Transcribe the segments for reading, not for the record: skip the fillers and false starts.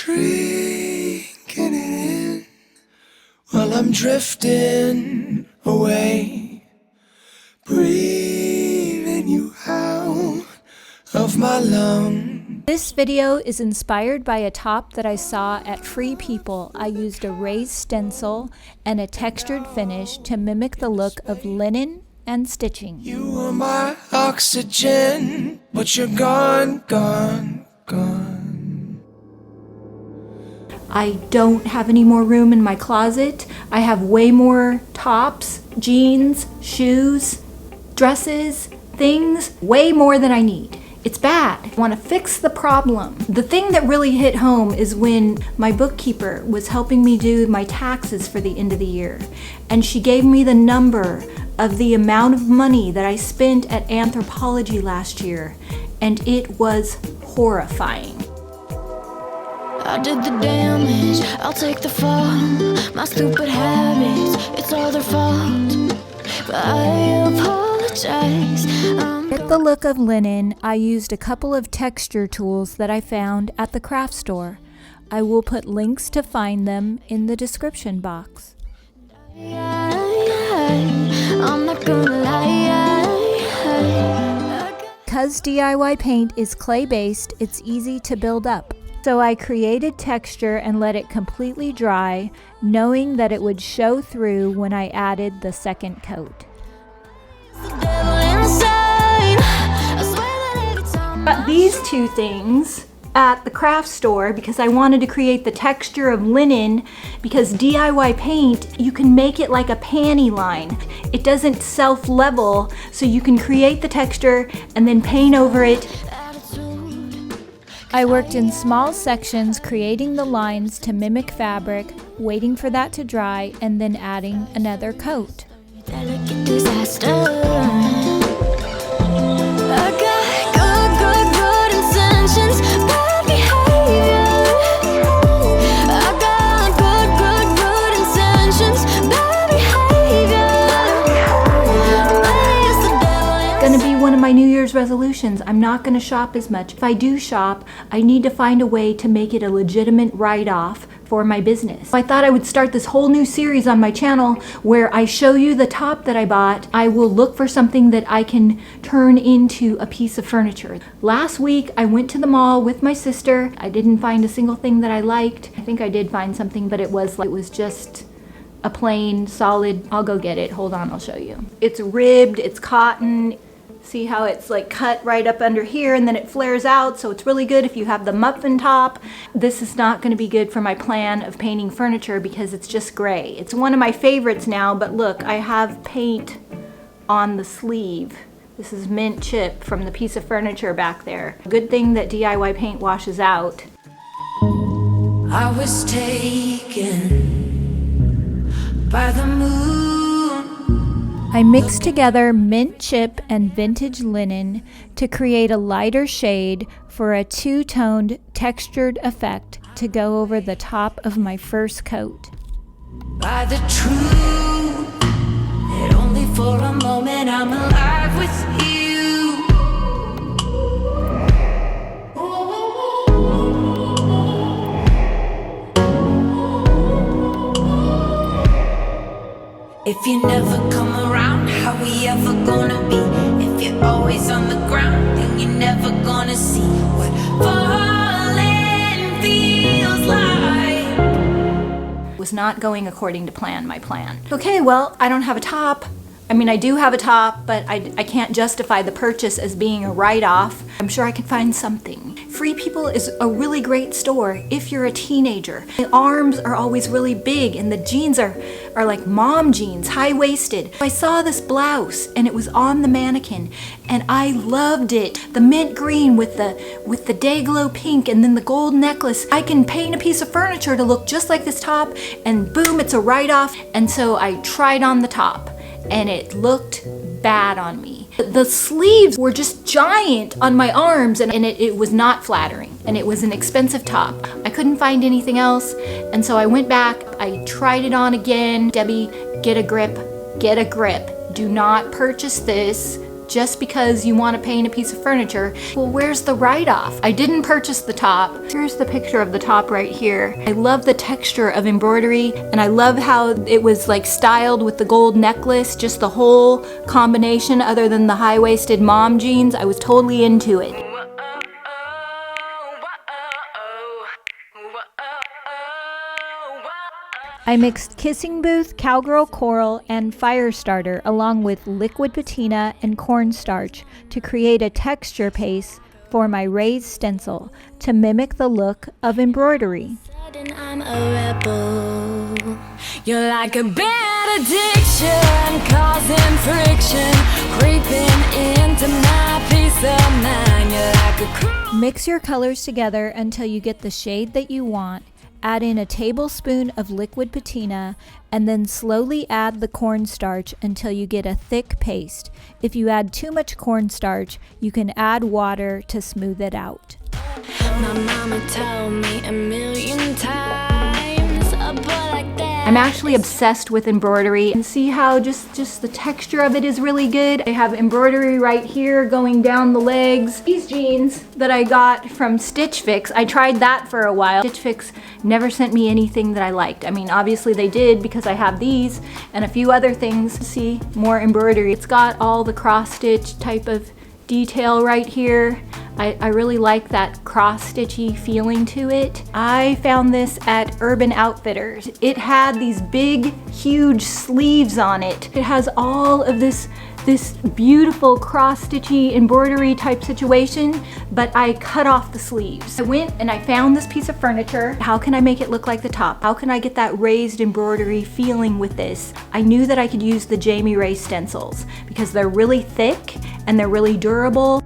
drinking it in while I'm drifting away, breathing you out of my lungs. This video is inspired by a top that I saw at Free People. I used a raised stencil and a textured finish to mimic the look of linen and stitching. You are my oxygen, but you're gone, gone, gone. I don't have any more room in my closet. I have way more tops, jeans, shoes, dresses, things, way more than I need. It's bad. I want to fix the problem. The thing that really hit home is when my bookkeeper was helping me do my taxes for the end of the year, and she gave me the number of the amount of money that I spent at Anthropologie last year, and it was horrifying. I did the damage, I'll take the fall. My stupid habits, it's all their fault. But I apologize. With the look of linen, I used a couple of texture tools that I found at the craft store. I will put links to find them in the description box. I'm not gonna lie. Because DIY paint is clay-based, it's easy to build up. So I created texture and let it completely dry, knowing that it would show through when I added the second coat. Got these two things at the craft store because I wanted to create the texture of linen, because DIY paint, you can make it like a panty line. It doesn't self-level, so you can create the texture and then paint over it. I worked in small sections, creating the lines to mimic fabric, waiting for that to dry, and then adding another coat. Delicate disaster. I got good intentions, bad behavior. I got good intentions, bad behavior. Gonna be one of my New Year's resolutions. I'm not gonna shop as much. If I do shop, I need to find a way to make it a legitimate write-off for my business. I thought I would start this whole new series on my channel where I show you the top that I bought. I will look for something that I can turn into a piece of furniture. Last week, I went to the mall with my sister. I didn't find a single thing that I liked. I think I did find something, but it was just a plain, solid, I'll go get it. Hold on, I'll show you. It's ribbed, it's cotton. See how it's like cut right up under here and then it flares out, so it's really good if you have the muffin top. This is not going to be good for my plan of painting furniture because it's just gray. It's one of my favorites now, but look, I have paint on the sleeve. This is mint chip from the piece of furniture back there. Good thing that DIY paint washes out. I was taken by the moon. I mixed together mint chip and vintage linen to create a lighter shade for a two-toned textured effect to go over the top of my first coat. By the truth that only for a moment I'm alive with you. If you never come around, how we ever gonna be? If you're always on the ground, then you're never gonna see what falling feels like. Was not going according to plan, my plan. Okay, well, I don't have a top. I mean, I do have a top, but I can't justify the purchase as being a write-off. I'm sure I can find something. Free People is a really great store if you're a teenager. The arms are always really big and the jeans are like mom jeans, high-waisted. I saw this blouse and it was on the mannequin and I loved it. The mint green with the day glow pink and then the gold necklace. I can paint a piece of furniture to look just like this top and boom, it's a write-off. And so I tried on the top and it looked bad on me. The sleeves were just giant on my arms and it was not flattering, and it was an expensive top. I couldn't find anything else, and so I went back, I tried it on again. Debbie, get a grip, get a grip. Do not purchase this just because you want to paint a piece of furniture. Well, where's the write-off? I didn't purchase the top. Here's the picture of the top right here. I love the texture of embroidery, and I love how it was like styled with the gold necklace, just the whole combination other than the high-waisted mom jeans. I was totally into it. I mixed Kissing Booth, Cowgirl Coral, and Firestarter along with liquid patina and cornstarch to create a texture paste for my raised stencil to mimic the look of embroidery. I'm a rebel. You're like a bad addiction, causing friction, creeping into my peace of mind. You're like a Mix your colors together until you get the shade that you want. Add in a tablespoon of liquid patina and then slowly add the cornstarch until you get a thick paste. If you add too much cornstarch, you can add water to smooth it out. My mama told me a million times about like that. I'm actually obsessed with embroidery, and see how just the texture of it is really good. I have embroidery right here going down the legs. These jeans that I got from Stitch Fix, I tried that for a while. Stitch Fix never sent me anything that I liked. I mean, obviously they did because I have these and a few other things. See, more embroidery. It's got all the cross stitch type of detail right here. I really like that cross-stitchy feeling to it. I found this at Urban Outfitters. It had these big, huge sleeves on it. It has all of this beautiful cross-stitchy embroidery type situation, but I cut off the sleeves. I went and I found this piece of furniture. How can I make it look like the top? How can I get that raised embroidery feeling with this? I knew that I could use the Jamie Raised Stencils because they're really thick and they're really durable.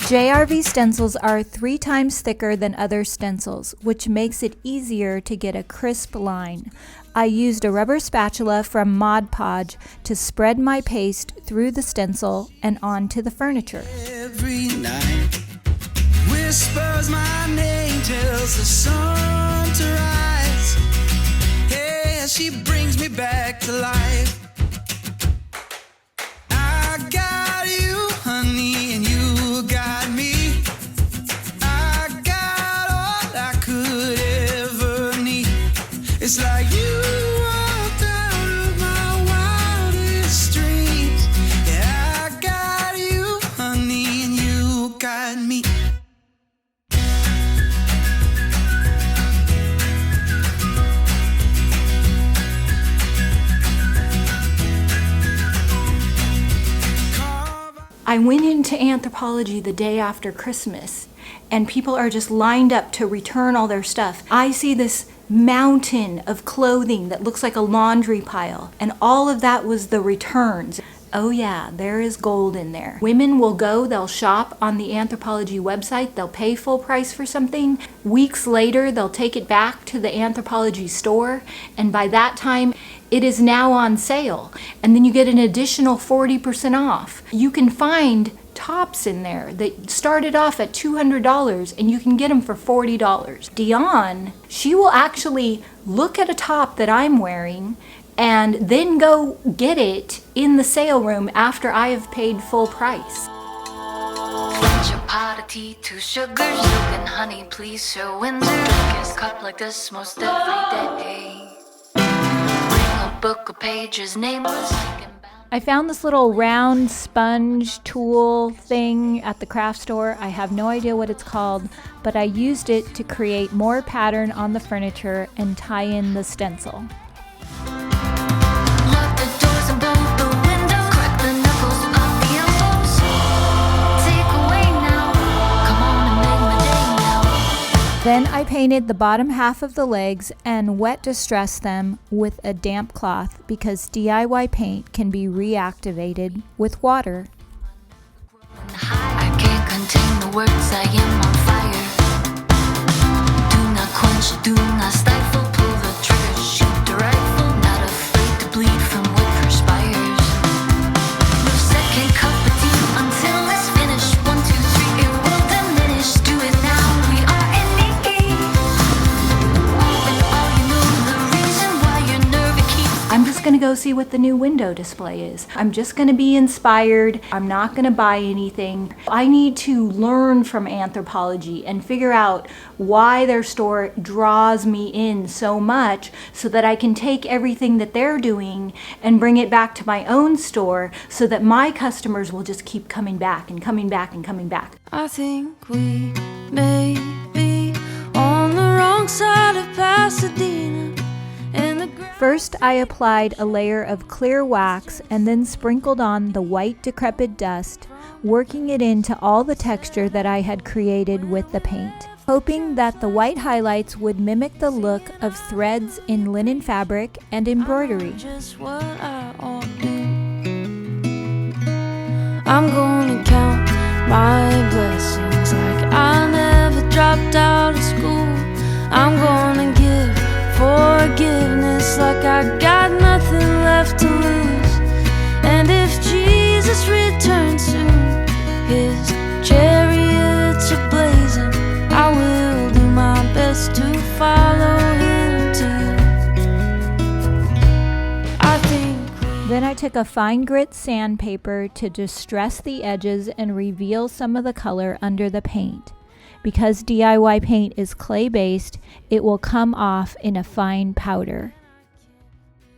JRV stencils are 3 times thicker than other stencils, which makes it easier to get a crisp line. I used a rubber spatula from Mod Podge to spread my paste through the stencil and onto the furniture. Every night whispers my name, tells the sun to rise. Yeah, she brings me back to life. I got you, honey, and you got me. I got all I could ever need. It's like you walked out of my wildest dreams. Yeah, I got you, honey, and you got me. I went into Anthropologie the day after Christmas, and people are just lined up to return all their stuff. I see this mountain of clothing that looks like a laundry pile, and all of that was the returns. Oh yeah, there is gold in there. Women will go, they'll shop on the Anthropologie website, they'll pay full price for something. Weeks later, they'll take it back to the Anthropologie store, and by that time, it is now on sale. And then you get an additional 40% off. You can find tops in there that started off at $200 and you can get them for $40. Dion, she will actually look at a top that I'm wearing and then go get it in the sale room after I have paid full price. Want your pot of tea, 2 sugars, milk and honey, please, Sir Windsor. Kiss cup like this most every day. Book of pages, nameless. I found this little round sponge tool thing at the craft store. I have no idea what it's called, but I used it to create more pattern on the furniture and tie in the stencil. Lock the doors and bolt the windows, crack the knuckles, pop the elbows. Take away now, come on and make my day now. Then I painted the bottom half of the legs and wet distressed them with a damp cloth because DIY paint can be reactivated with water. I can't contain the words, I am on fire. Do not quench, do not stifle, pull the trigger, shoot the rifle. Not afraid to bleed from what perspires. No second cup of tea until it's finished. 1, 2, 3, it will diminish. Do it now, we are in the game. With all you know, the reason why your nerve keeps. I'm just gonna go go see what the new window display is. I'm just gonna be inspired. I'm not gonna buy anything. I need to learn from Anthropologie and figure out why their store draws me in so much so that I can take everything that they're doing and bring it back to my own store so that my customers will just keep coming back and coming back and coming back. I think we may be on the wrong side of Pasadena. First, I applied a layer of clear wax and then sprinkled on the white decrepit dust, working it into all the texture that I had created with the paint, hoping that the white highlights would mimic the look of threads in linen fabric and embroidery. Just what I ought to do. I'm gonna count my blessings like I never dropped out of school. I'm gonna give forgiveness like I got nothing left to lose. And if Jesus returns soon, his chariots are blazing, I will do my best to follow him too. I think. Then I took a fine grit sandpaper to distress the edges and reveal some of the color under the paint. Because DIY paint is clay-based, it will come off in a fine powder.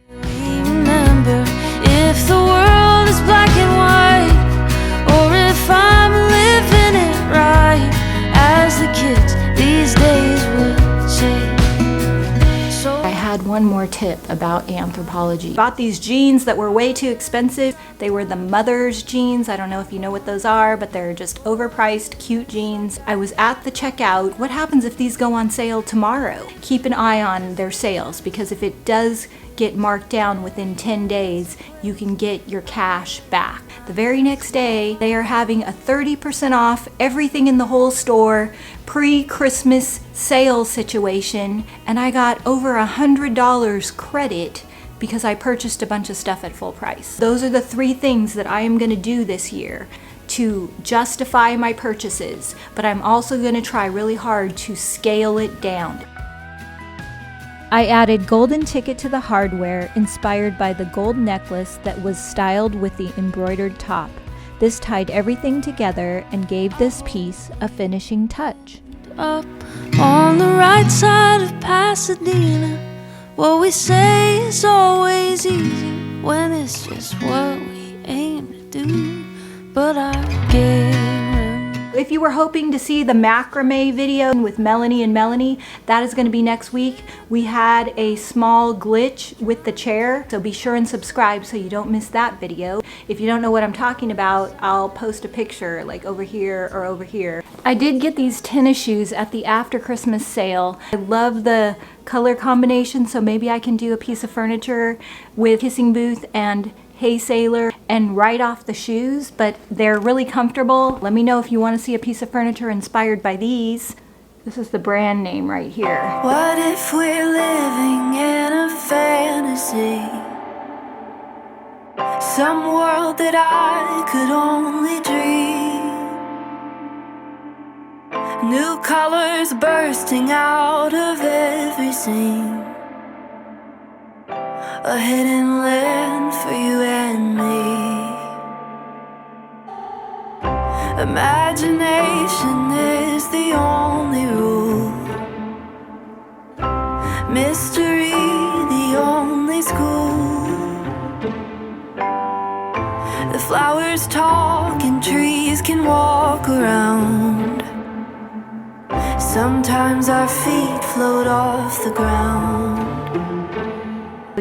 Remember, if the world is black and white, or if I'm living it right, as the kids these days would say. I had one more tip about Anthropologie. Bought these jeans that were way too expensive. They were the mother's jeans. I don't know if you know what those are, but they're just overpriced, cute jeans. I was at the checkout. What happens if these go on sale tomorrow? Keep an eye on their sales, because if it does get marked down within 10 days, you can get your cash back. The very next day, they are having a 30% off everything in the whole store, pre-Christmas sale situation, and I got over $100 credit because I purchased a bunch of stuff at full price. Those are the 3 things that I am gonna do this year to justify my purchases, but I'm also gonna try really hard to scale it down. I added golden ticket to the hardware inspired by the gold necklace that was styled with the embroidered top. This tied everything together and gave this piece a finishing touch. Up on the right side of Pasadena, what we say is always easy when it's just what we aim to do. But I guarantee. If you were hoping to see the macrame video with Melanie and Melanie, that is going to be next week. We had a small glitch with the chair, so be sure and subscribe so you don't miss that video. If you don't know what I'm talking about, I'll post a picture like over here or over here. I did get these tennis shoes at the after Christmas sale. I love the color combination, so maybe I can do a piece of furniture with Kissing Booth and Hey Sailor and write off the shoes, but they're really comfortable. Let me know if you want to see a piece of furniture inspired by these. This is the brand name right here. What if we're living in a fantasy? Some world that I could only dream. New colors bursting out of every seam. A hidden land for you and me. Imagination is the only rule. Mystery the only school. The flowers talk and trees can walk around. Sometimes our feet float off the ground.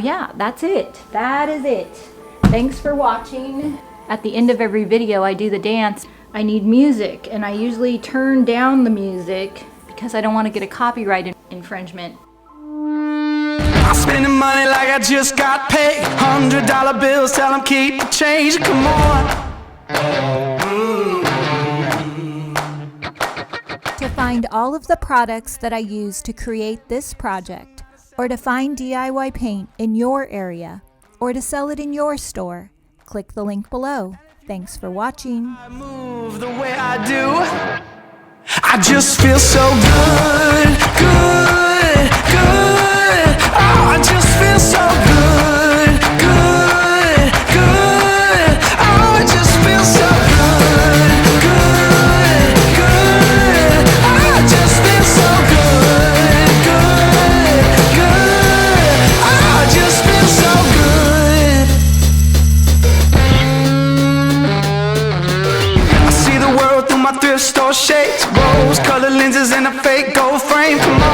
Yeah, that's it. That is it. Thanks for watching. At the end of every video, I do the dance. I need music, and I usually turn down the music because I don't want to get a copyright infringement. I'm spending money like I just got paid. $100 bills, tell them keep the change. Come on. To find all of the products that I use to create this project, or to find DIY paint in your area, or to sell it in your store, click the link below. Thanks for watching. I move the way I do. I just feel so good, good, good. Oh, I just feel so good, good. my thrift store shades, rose colored lenses and a fake gold frame. Come on,